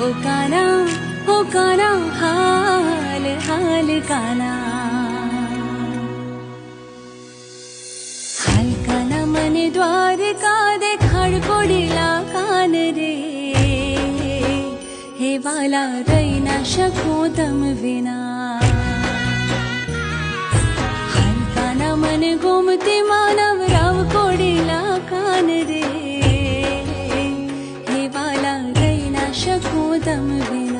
ओ काना हाल हाल काना हाल काना मने द्वारका देखाड पडिला कान रे हे वाला रही ना शकू तम विना हाल काना मने गोमती मानव राव पडिला कान रे हे वाला रही ना शकू तम विना